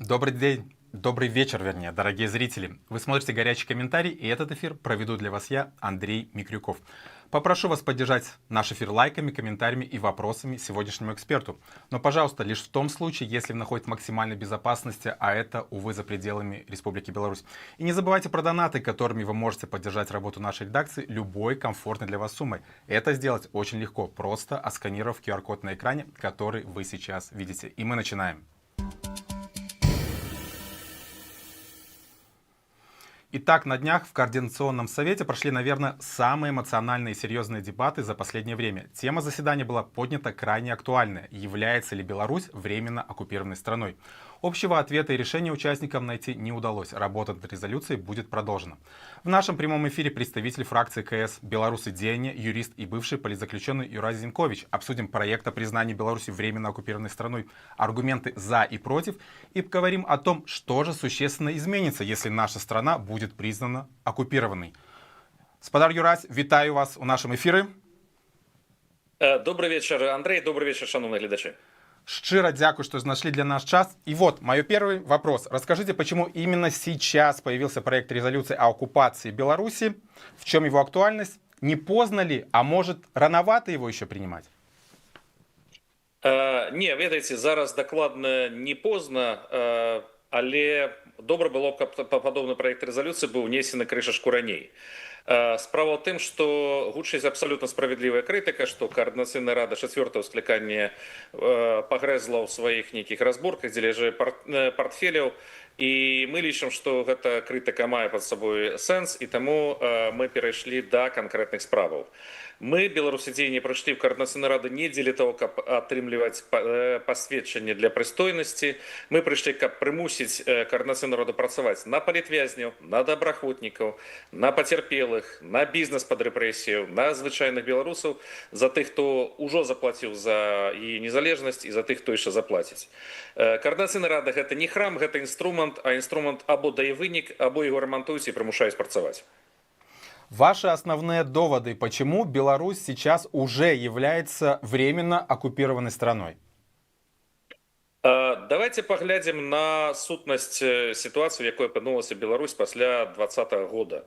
Добрый день, добрый вечер, вернее, дорогие зрители. Вы смотрите «Горячий комментарий», и этот эфир проведу для вас я, Андрей Микрюков. Попрошу вас поддержать наш эфир лайками, комментариями и вопросами сегодняшнему эксперту. Но, пожалуйста, лишь в том случае, если вы находитесь в максимальной безопасности, а это, увы, за пределами Республики Беларусь. И не забывайте про донаты, которыми вы можете поддержать работу нашей редакции любой комфортной для вас суммой. Это сделать очень легко, просто отсканировав QR-код на экране, который вы сейчас видите. И мы начинаем. Итак, на днях в Координационном совете прошли, наверное, самые эмоциональные и серьезные дебаты за последнее время. Тема заседания была поднята крайне актуальная. Является ли Беларусь временно оккупированной страной? Общего ответа и решения участникам найти не удалось. Работа над резолюцией будет продолжена. В нашем прямом эфире представитель фракции КС «Беларусь Деяния», юрист и бывший политзаключенный Юрай Зинкович. Обсудим проект о признании Беларуси временно оккупированной страной, аргументы за и против, и поговорим о том, что же существенно изменится, если наша страна будет признана оккупированной. Господар Юрась, вітаю вас у нашем эфире. Добрый вечер, Андрей. Добрый вечер, шановные глядачи. Щиро дякую, что нашли для нас час. И вот, мой первый вопрос. Расскажите, почему именно сейчас появился проект резолюции о оккупации Беларуси? В чем его актуальность? Не поздно ли, а может, рановато его еще принимать? Не, ведаеце, зараз дакладна не позна, але добра было б, каб падобны праект рэзалюцыі быў унесены крышачку раней. Справа ў тым, што гучыць абсалютна справядлівая крытыка, што Координацыйная рада 4-го склікання пагрэзла ў сваіх нейкіх разборках, дзе ляжы партфеляў, і мы лічым, што гэта крытыка мае пад сабой сэнс, і таму мы перайшлі да канкрэтных справаў. Мы, беларусідзеянне, прыйшлі в Координацыйную раду не дзеля того, каб атрымліваць пасведчанне для прыстойнасці. Мы прыйшлі, каб прымусіць Координацыйную раду працаваць на палітвязняў, на добраахвотнікаў, на пацярпелых, на бізнес пад рэпрэсію, на звычайных беларусаў, за тых, хто ўжо заплаціў за яе незалежнасць, і за тых, хто яшчэ заплаціць. Координацыйная рада гэта не храм, гэта інструмент, а інструмент або дае вынік, або яго рамантуюць і прымушаюць працаваць. Ваши основные доводы, почему Беларусь сейчас уже является временно оккупированной страной? Давайте паглядзім на сутнасць сітуацыі, якой апынулася Беларусь пасля 2020 года.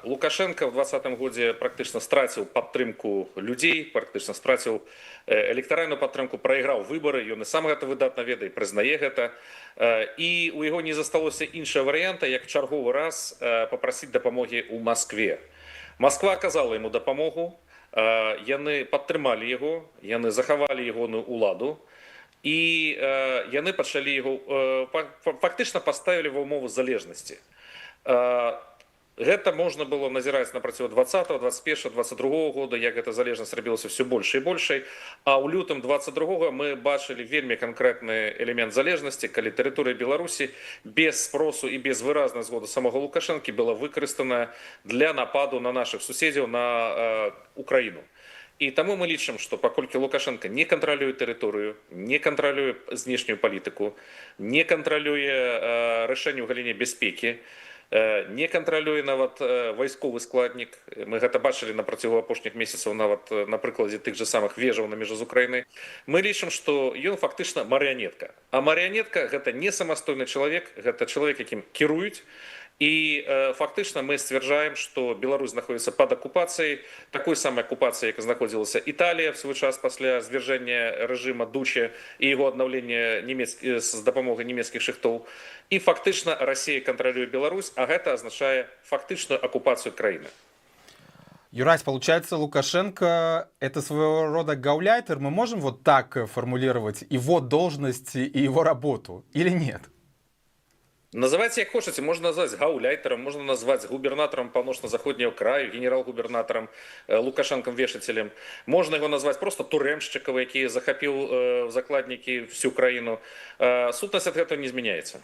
Лукашенко в 2020 годзе практычна страціў падтрымку людзей, практычна страціў электаральную падтрымку, прайграў выбары, ён і сам гэта выдатна ведае, прызнае гэта. І у яго не засталося іншага варыянта, як чарговы раз папрасіць дапамогі ў Маскве. Масква аказала яму дапамогу, яны падтрымалі яго, яны захавалі ягоную ўладу, і яны пачалі яго, фактычна паставілі ва ўмову залежнасці. Гэта можна было назіраць на працягу 20-го, 21-го, 22-го года, як гэта залежнасць рабілася все больше і большай. А ў лютым 22-го мы бачылі вельмі канкрэтны элемент залежнасці, калі тэрыторыя Беларусі без спросу і без выразнай згоды самого Лукашэнкі была выкарыстана для нападу на нашых суседзяў на Украіну. І таму мы лічым, што паколькі Лукашенко не кантралюе тэрыторыю, не кантралюе знешнюю палітыку, не кантралюе рашэнні ў галіне бяспекі, не кантралюе нават вайсковы складнік. Мы гэта бачылі на працягу апошніх месяцаў нават на прыкладзе тых же самых вежаў на межы з Украінай. Мы лічым, што ён фактычна марыянетка. А марыянетка гэта не самастойны чалавек, гэта чалавек, якім кіруюць. І фактычна мы сцвярджаем, што Беларусь знаходзіцца пад акупацыяй, такой самай акупацыяй, як знаходзілася Італія в свой час пасля звяржэння рэжыма Дуча і яго аднаўлення з дапамогай нямецкіх шыхтоў. І фактычна Расія кантралюе Беларусь, а гэта азначае фактычную акупацыю краіны. Юрась, получается, Лукашенко — это своего рода гауляйтер? Мы можем вот так формулировать его должность и его работу или нет? Называйте як хочаце, можна назваць гауляйтарам, можна назваць губернаторам паўночна-заходняго краю, генерал-губернаторам, Лукашэнкам вешателем. Можна яго назваць просто турэмшчыкам, які захапіў закладнікі всю краіну. Сутнасць ад гэтага не змяняецца.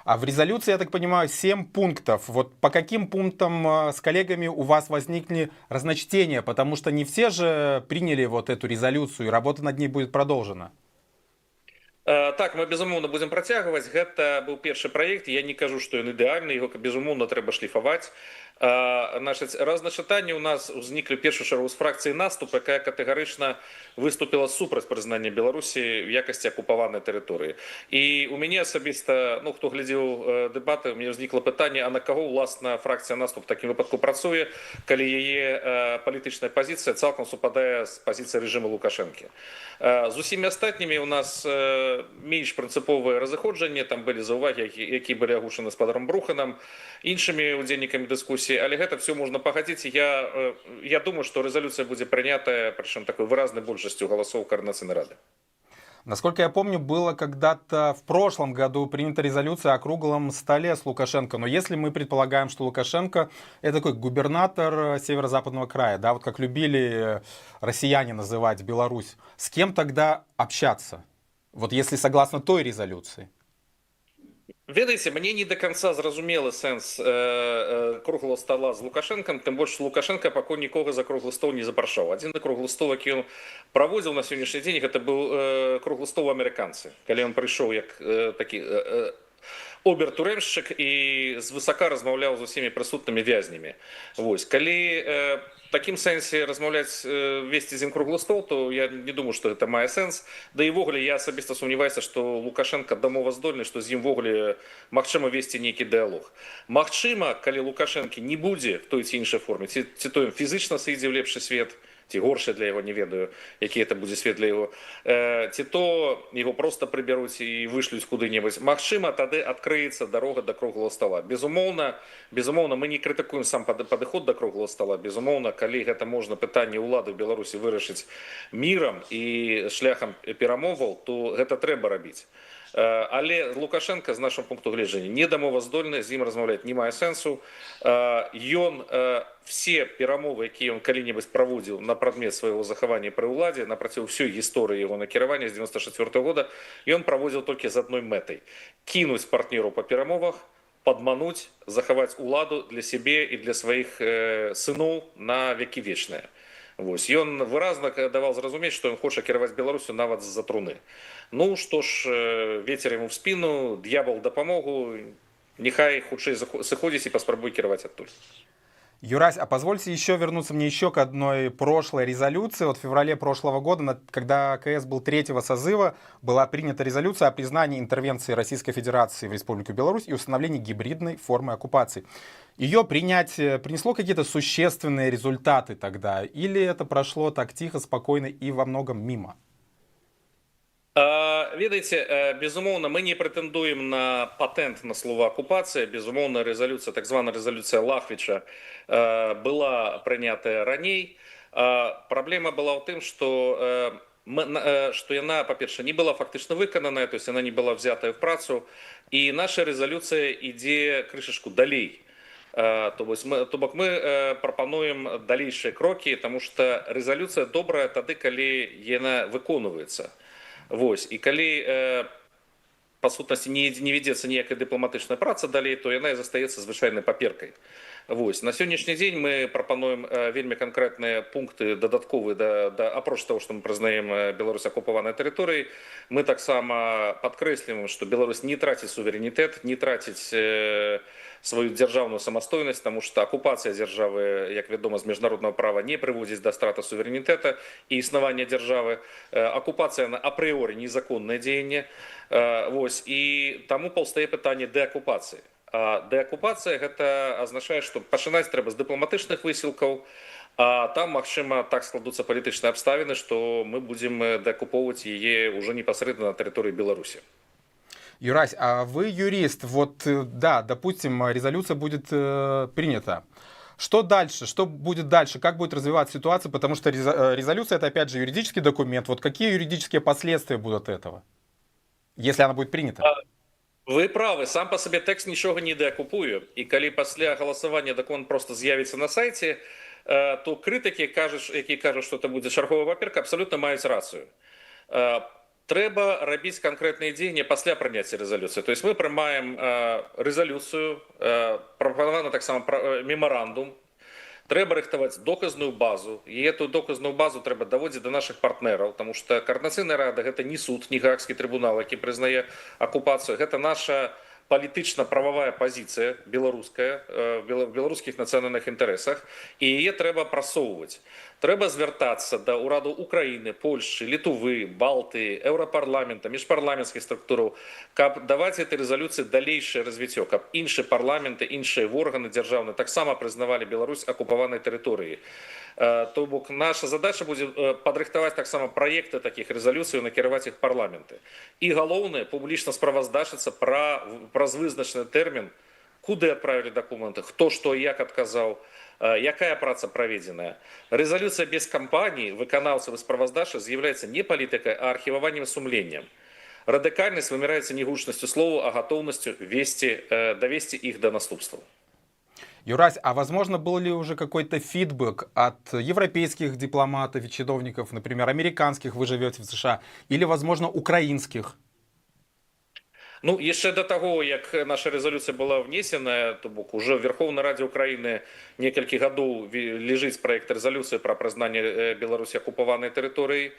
А в резолюции, я так понимаю, 7 пунктов. Вот по каким пунктам с коллегами у вас возникли разночтения? Потому что не все же приняли вот эту резолюцию, и работа над ней будет продолжена. Так, мы, безумоўна, будзем працягваць. Гэта быў першы праект. Я не кажу, што ён ідэальны, яго, безумоўна, трэба шліфаваць. Значить, раз на читанні у нас узніклі першу чергу з фракції наступ, яка категорично виступила супроть признання Білорусі в якості окупованої території. І у мене особисто, ну, хто глядів дебати, у мене виникло питання, а на кого, власне, фракція наступ в такому випадку працює, коли її політична позиція цілком супадає з позиції режиму Лукашенки. З усіма остатніми у нас менш принципове розходження, там були зауваги, які були оглушені з Падаром Бруханом, іншими удільниками дискусії, але гэта все можна пагадзіць. Я думаю, что резолюция будет принята, причем такой выразной большестью голосов Координационной Рады. Насколько я помню, было когда-то в прошлом году принята резолюция о круглом столе с Лукашенко. Но если мы предполагаем, что Лукашенко это такой губернатор северо-западного края, да, вот как любили россияне называть Беларусь, с кем тогда общаться? Вот если согласно той резолюции. Ведаеце, мне не до конца зразумелы сэнс круглого стола з Лукашенком, тым больш Лукашенко пакуль нікога за круглы стол не запрашаў. Адзін круглы стол, які ён праводзіў на сённяшні дзень, гэта быў круглы стол амерыканцы, калі ён прыйшоў як такі обер-турэмшчык і звысака размаўляў з усімі прысутнымі вязнямі. Вось, калі такім сэнсе размаўляць, весці з ім круглы стол, то я не думаю, што гэта мае сэнс. Да і ввогуле я асабіста сумняваюся, што Лукашенко дамоваздольны, што з ім ввогуле магчыма весці нейкі дыялог. Магчыма, калі Лукашэнкі не будзе в той ці іншай форме, ці то ён фізычна сыдзе ў лепшы свет, ці горшы для яго, не ведаю, які это будзе свет для яго, ці то яго просто прыбяруць і вышлюць куды-небудзь. Магчыма, тады адкрыецца дарога да круглого стола. Безумоўна, мы не крытыкуем сам падыход да круглого стола. Безумоўна, калі гэта можна пытанне ўлады ў Беларусі вырашыць мірам і шляхам перамоваў, то гэта трэба рабіць. Але Лукашенко, з нашого пункту гледжання, не дамоваздольны, з ім размаўляць не мае сэнсу. Ён все перамовы, якія ён калі-небудзь праводзіў на прадмет свайго захавання пры ўладзе, на працягу ўсёй гісторыі яго накіравання з 94 года, ён праводзіў толькі з адной мэтай: кінуць партнеру па перамовах, падмануць, захаваць уладу для сябе і для сваіх сыноў на векі вечныя. Вось. Ён выразна даваў зразумець, што ён хоча кіраваць Беларусю нават з-за труны. Ну, што ж, ветер яму в спину, д'ябал дапамогу, нехай хутчэй сыходзіць і паспрабуй кіраваць адтуль. Юрась, а позвольте еще вернуться мне еще к одной прошлой резолюции. Вот в феврале прошлого года, когда КС был третьего созыва, была принята резолюция о признании интервенции Российской Федерации в Республику Беларусь и установлении гибридной формы оккупации. Ее принятие принесло какие-то существенные результаты тогда? Или это прошло так тихо, спокойно и во многом мимо? Ведаеце, безумоўна, мы не прэтэндуем на патэнт на слово акупацыя. Безумоўна, резолюция, так званая резолюция Лахвича, была прынятая раней. Праблема была ў тым, што яна, па-першае, не была фактычна выкананая, то есть она не была взятая в працу, і наша резолюцыя ідзе крышачку далей. То бок мы прапануем далейшыя крокі, таму што резолюцыя добрая тады, калі яна выконваецца. Вось. І калі па сутнасці не вядзецца ніякая дыпламатычная праца далей, то яна і застаецца звычайнай паперкай. Вось. На сённяшні дзень мы прапануем вельмі канкрэтныя пункты дадатковыя, апроч таго, што мы прызнаем Беларусь акупаванай тэрыторыяй, мы таксама падкрэсліваем, што Беларусь не траціць суверэнітэт, не траціць сваю дзяржаўную самастойнасць, таму што акупацыя дзяржавы, як вядома, з міжнароднага права не прыводзіць да страты суверэнітэта і існавання дзяржавы. Акупацыя апрыоры незаконнае дзеянне. Вось. І таму паўстае пытанне дэакупацыі. Дэакупацыя гэта азначае, што пачынаць трэба з дыпламатычных высілкаў, а там, магчыма, так складуцца палітычныя абставіны, што мы будзем дэакупоўваць яе ўжо непасрэдна на тэрыторыі Беларусі. Юрась, а вы юрист, вот да, допустим, резолюция будет принята. Что дальше? Что будет дальше? Как будет развиваться ситуация? Потому что резолюция это опять же юридический документ. Вот какие юридические последствия будут этого, если она будет принята? Вы правы, сам по себе тэкст нічога не дэакупуе. І калі пасля галасавання дакумент просто з'явіцца на сайце, то крытыкі, які кажуць, што это будзе чарговая паперка, абсолютно маюць рацыю. Трэба рабіць канкрэтныя дзеянні пасля прыняцця рэзалюцыі. То есть мы прымаем рэзалюцыю, прапанавана таксама мемарандум, трэба рыхтаваць доказную базу, і эту доказную базу трэба даводзіць да нашых партнераў, таму што Координацыйная Рада гэта не суд, не Гаагскі трыбунал, які прызнае акупацыю, гэта наша палітычна-прававая пазіцыя беларуская в беларускіх нацыянальных інтарэсах, і яе трэба прасоўваць. Трэба звяртацца да ўраду Украіны, Польшчы, Літувы, Балтыі, Еўрапарламента, міжпарламенцкіх структураў, каб даваць гэтай рэзалюцыі далейшае развіццё, каб іншыя парламенты, іншыя органы дзяржаўныя таксама прызнавалі Беларусь акупаванай тэрыторыяй. То бок наша задача будзе падрыхтаваць таксама праекты такіх рэзалюцый і накіраваць іх парламенты. І галоўнае, публічна справаздачыцца праз вызначаны тэрмін, куды адправілі дакументы, хто што і як адказаў, якая праца праведзеная. Рэзалюцыя без кампаніі выканаўцаў і справаздачы з'яўляецца не палітыкай, а архіваваннем сумлення. Радыкальнасць вымяраецца не гучнасцю слова, а гатоўнасцю давесці іх да наступстваў. Юрась, а возможно, был ли уже какой-то фидбэк от европейских дипломатов и чиновников, например, американских, вы живете в США, или, возможно, украинских? Ну, яшчэ да таго, як наша рэзалюцыя была внесеная, то бок уже в Верховнай Радзе Украіны некалькі гадоў лежыць праект рэзалюцыі пра прызнанне Беларусі акупаванай тэрыторыяй.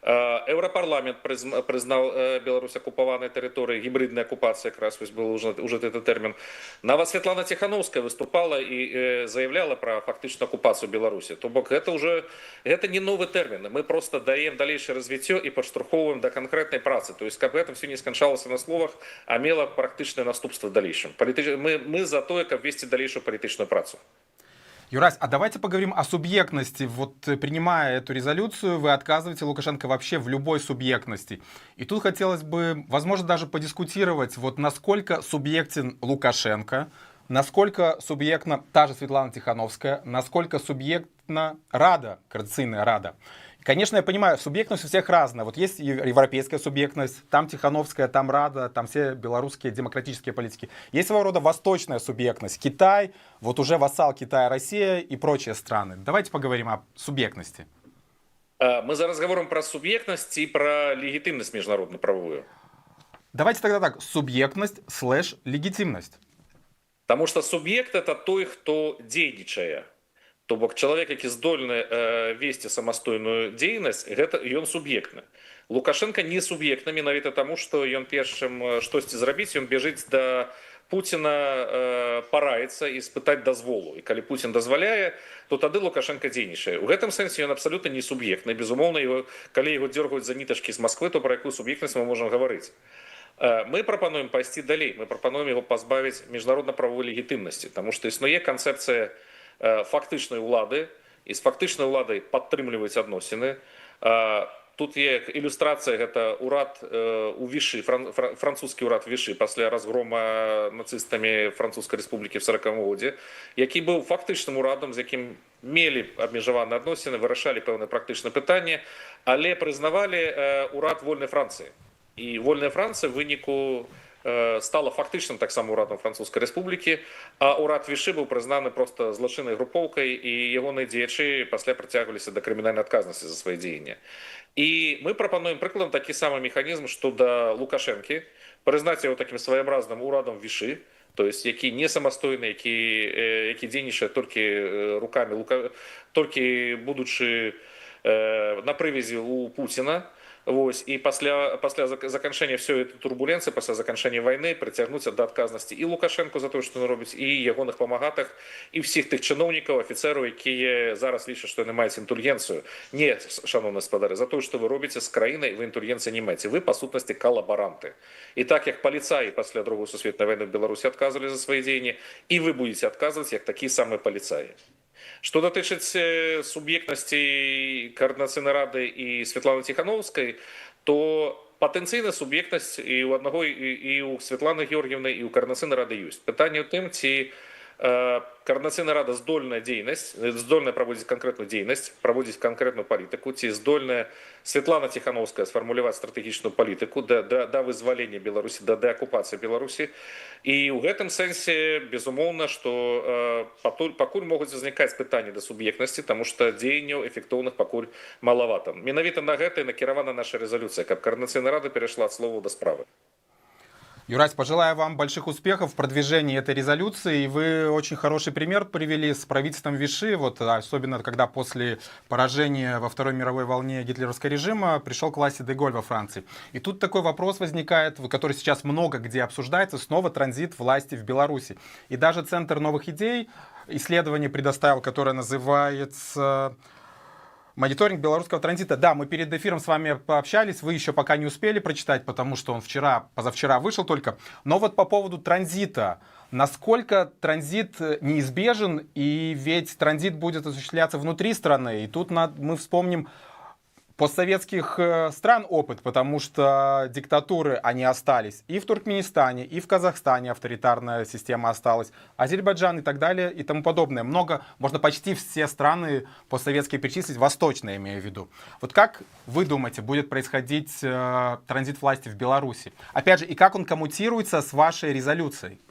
Еўрапарламент прызнаў Беларусь акупаванай тэрыторыяй, гібридная акупацыя, якраз был уже этот тэрмін. Нават Святлана Ціхановская выступала і заявляла пра фактычную акупацыю Беларусі. То бок гэта не новы тэрмін. Мы просто даем далейшае развіццё і падштурхоўваем да канкрэтнай працы. То есть, каб гэта все не сканчалася на словах, а мела практычнае наступства в далейшым. Мы за тое, каб весці далейшую палітычную працу. Юрась, а давайте поговорим о субъектности. Вот принимая эту резолюцию, вы отказываете Лукашенко вообще в любой субъектности. И тут хотелось бы, возможно, даже подискутировать, вот насколько субъектен Лукашенко, насколько субъектна та же Светлана Тихановская, насколько субъектна Рада, Координационная Рада. Конечно, я понимаю, субъектность у всех разная. Вот есть европейская субъектность, там Тихановская, там Рада, там все белорусские демократические политики. Есть своего рода восточная субъектность. Китай, вот уже вассал Китая, Россия и прочие страны. Давайте поговорим о субъектности. Мы зараз говорим про субъектность и про легитимность международную правовую. Давайте тогда так, субъектность / легитимность. Потому что субъект это той, кто дзейнічае. То бок чалавек, які здольны весці самастойную дзейнасць, гэта ён суб'ектны. Лукашенко не суб'ектны менавіта таму, што ён першым штосьці зрабіць, ён бежыць да Пуціна параіцца і спытаць дазволу. І калі Пуцін дазваляе, то тады Лукашенко дзейнічае. У гэтым сэнсе ён абсалютна не суб'ектны. Безумоўна, калі яго дзёргаюць за нітачкі з Масквы, то пра якую суб'ектнасць мы можам гаварыць. Мы прапануем пайсці далей, мы прапануем яго пазбавіць міжнародна-правовой легітымнасці, таму што існуе канцэпцыя фактычнай улады, і з фактычнай уладай падтрымліваць адносіны. Тут є ілюстрацыя, гэта урад у Вішы, французскі урад Вішы пасля разгрома нацыстамі Французскай рэспублікі в 40-м годзе, які быў фактычным урадам, з якім мелі абмежаваныя адносіны, вырашалі пэўныя практычныя пытанні, але прызнавалі урад вольнай Францыі. І вольная Францыя в выніку стала фактычным таксама урадам Французскай рэспублікі, а урад Вішы быў прызнаны проста злачыннай групоўкай, і ягоныя дзеячы пасля прыцягваліся да крымінальнай адказнасці за свае дзеянні. І мы прапануем прыкладам такі самы механізм, што да Лукашэнкі прызнаць яго такім своеобразным урадам Вішы, то есть які не самастойны, які дзейнічае толькі рукамі, толькі будучы на прывязі у Пуціна. Вось, і пасля заканчэння всей этой турбуленцыі, пасля заканчэння вайны прыцягнуць да адказнасці і Лукашенко за тое, што ён робіць, і ягоных памагатых, і ўсіх тых чыноўнікаў, афіцэраў, якія зараз лічаць, што яны маюць інтэлігенцыю. Не, шановныя спадары, за тое, што вы робіце з краінай, вы інтэлігенцыі не маеце. Вы, па сутнасці, калабаранты. І так, як паліцаі пасля Другой сусветнай вайны в Беларусі адказвалі за свае дзеянні, і вы будете адказваць, як такія самыя паліцаі. Што датычыць суб'ектнасці Координацыйнай Рады і Светланы Тихановскай, то патэнцыйная суб'ектнасць і ў аднаго, і ў Светланы Георгіевны, і ў Координацыйнай Рады ёсць. Пытанне ў тым, ці Координацыйная Рада здольная праводзіць канкрэтную дзейнасць, праводзіць канкрэтную палітыку, ці здольная Светлана Тихановская сфармуляваць стратэгічную палітыку да вызвалення Беларусі, да деакупацыі Беларусі. І ў гэтым сэнсе, безумоўна, што пакуль могуць узнікаць пытанні да суб'ектнасці, таму што дзеянняў эфектыўных пакуль малавата. Менавіта на гэта і накіравана наша рэзалюцыя, каб Координацыйная Рада перайшла ад словаў да справы. Юрась, пожелаю вам больших успехов в продвижении этой резолюции. И вы очень хороший пример привели с правительством Виши, вот, особенно когда после поражения во Второй мировой волне гитлеровского режима пришел к власти Деголь во Франции. И тут такой вопрос возникает, который сейчас много где обсуждается, снова транзит власти в Беларуси. И даже Центр новых идей исследование предоставил, которое называется «Мониторинг белорусского транзита». Да, мы перед эфиром с вами пообщались, вы еще пока не успели прочитать, потому что он позавчера вышел только. Но вот по поводу транзита. Насколько транзит неизбежен, и ведь транзит будет осуществляться внутри страны. И тут мы вспомним постсоветских стран опыт, потому что диктатуры, они остались и в Туркменистане, и в Казахстане авторитарная система осталась, Азербайджан и так далее и тому подобное. Можно почти все страны постсоветские перечислить, восточные имею в виду. Вот как вы думаете, будет происходить транзит власти в Беларуси? Опять же, и как он коммутируется с вашей резолюцией?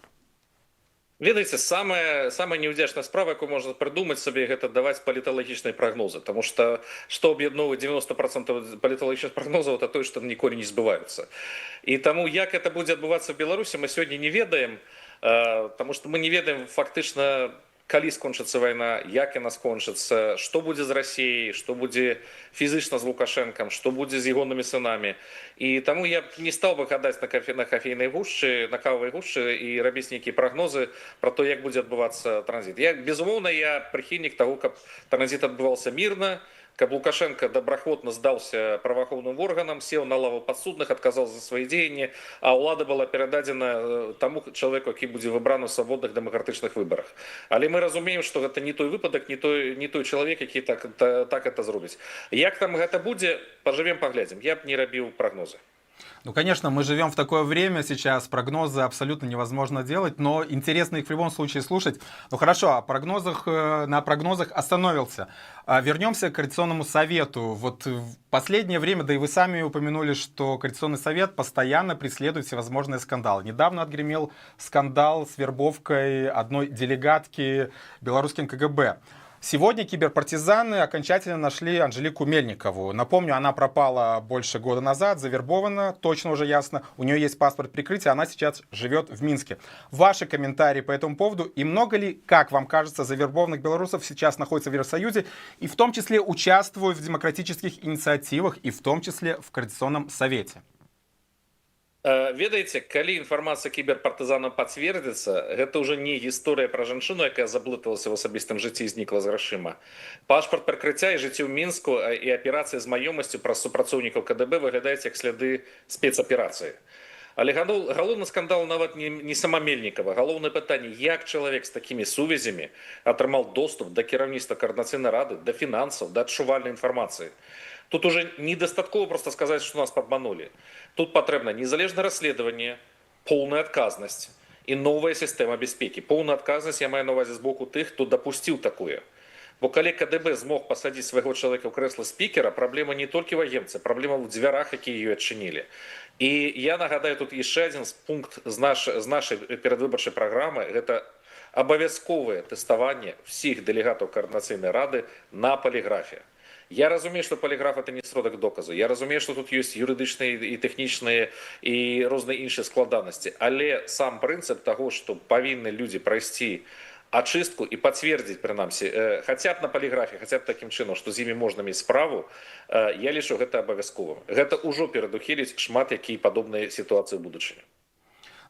Ведаеце, самая неудзячная справа, якую можна прыдумаць сабе, гэта даваць паліталагічныя прагнозы, тому што аб'ядноўвае 90% паліталагічных прагнозаў, это тое, што ніколі не збываюцца. І таму як это будзе адбывацца в Беларусі, мы сёння не ведаем, таму што мы не ведаем фактычна, калі скончыцца вайна, як яна скончыцца, што будзе з Расіяй, што будзе фізычна з Лукашэнкам, што будзе з ягонымі сынамі. І таму я не стаў бы гадаць на кафейнай гушчы, на кававай гушчы і рабіць нейкія прагнозы пра то, як будзе адбывацца транзіт. Безумоўна, я прыхільнік таго, каб транзіт адбываўся мірна, каб Лукашенко добраахвотна здаўся праваахоўным органам, сеў на лаву падсудных, адказаў за свае дзеянні, а ўлада была перададзена таму чалавеку, які будзе выбраны ў свабодных дэмакратычных выбарах. Але мы разумеем, што гэта не той выпадак, не той чалавек, які так это зробіць. Як там гэта будзе, пажывем, паглядзім. Я б не рабіў прагнозы. Ну, конечно, мы живем в такое время сейчас, прогнозы абсолютно невозможно делать, но интересно их в любом случае слушать. Ну хорошо, на прогнозах остановился. Вернемся к Координационному совету. Вот в последнее время, да и вы сами упомянули, что Координационный совет постоянно преследует всевозможные скандалы. Недавно отгремел скандал с вербовкой одной делегатки белорусским КГБ. Сегодня киберпартизаны окончательно нашли Анжелику Мельникову. Напомню, она пропала больше года назад, завербована, точно уже ясно. У нее есть паспорт прикрытия, она сейчас живет в Минске. Ваши комментарии по этому поводу и много ли, как вам кажется, завербованных белорусов сейчас находится в Евросоюзе и в том числе участвуют в демократических инициативах и в том числе в Координационном совете? Ведаеце, калі інфармацыя кіберпартызанаў пацвердзіцца, гэта ўжо не гісторыя пра жанчыну, якая заблыталася ў асабістым жыцці і знікла з грашыма. Пашпарт прыкрыцця і жыццё ў Мінску і аперацыі з маёмасцю праз супрацоўнікаў КДБ выглядаюць як сляды спецаперацыі. Але галоўны скандал нават не сама Мельнікава. Галоўнае пытанне, як чалавек з такімі сувязямі атрымаў доступ да кіраўніцтва Координацыйнай рады, да фінансаў, да адчувальнай інфармацыі. Тут уже недостатково просто сказать, что нас подманули. Тут потребно незалежное расследование, полная отказность и новая система безпеки. Полная отказность, я маю на увазі з боку тых, хто допустил такое. Бо калі КДБ змог посадить свайго чалавека ў крэсла спікера, праблема не толькі в агенце, праблема ў дзвярах, якія ее адчынілі. І я нагадаю тут яшчэ один пункт з нашай перадвыбарчай праграмы, гэта абавязковае тэставанне всіх дэлегатаў Координацыйнай рады на поліграфе. Я разумею, что полиграф это не сродак доказу. Я разумею, что тут есть юридычные и технічныя и розныя іншыя складанасці. Але сам прынцып того, что павінны люди пройсці очистку и подтвердить, принамсі, хотя б на полиграфе, хотя б таким чынам, что з імі можна мець справу, я лічу гэта абавязковым. Гэта ўжо перадухіліць шмат якія падобныя ситуации в будучыні.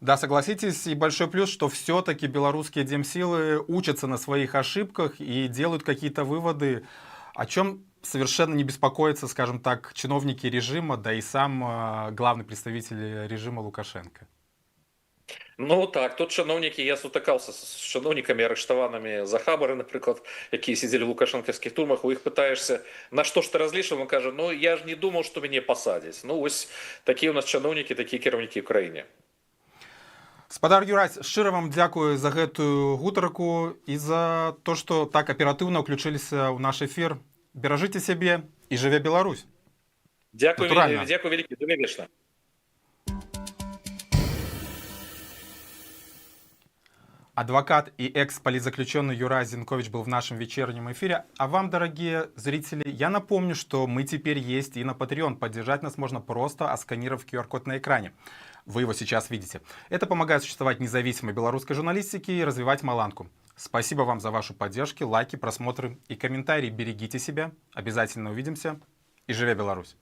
Да, согласитесь, и большой плюс, что все-таки белорусские демсилы учатся на своих ошибках и делают какие-то выводы, о чем совершенно не беспокоятся, скажем так, чиновники режима, да и сам главный представитель режима Лукашенко. Ну так, тут чыноўнікі, я сутыкаўся з чыноўнікамі арыштаванымі за хабары, напрыклад, якія сидзелі ў лукашэнкаўскіх турмах, у іх пытаешься, на што ж ты разлічваў, он кажа, ну я ж не думаў, што мяне пасадзяць. Ну вось такія у нас чыноўнікі, такія кіраўнікі ў краіне. Спадар Юрась, шчыра вам дзякую за гэтую гутарку і за то, што так аператыўна ўключыліся ў наш эфір. Беражыце сябе і жыве Беларусь. Дзякую вялікі, жыве вечна. Адвокат и экс-политзаключенный Юрай Зинкович был в нашем вечернем эфире. А вам, дорогие зрители, я напомню, что мы теперь есть и на Patreon. Поддержать нас можно просто, отсканировав QR-код на экране. Вы его сейчас видите. Это помогает существовать независимой белорусской журналистике и развивать Маланку. Спасибо вам за вашу поддержку, лайки, просмотры и комментарии. Берегите себя. Обязательно увидимся. И живе Беларусь!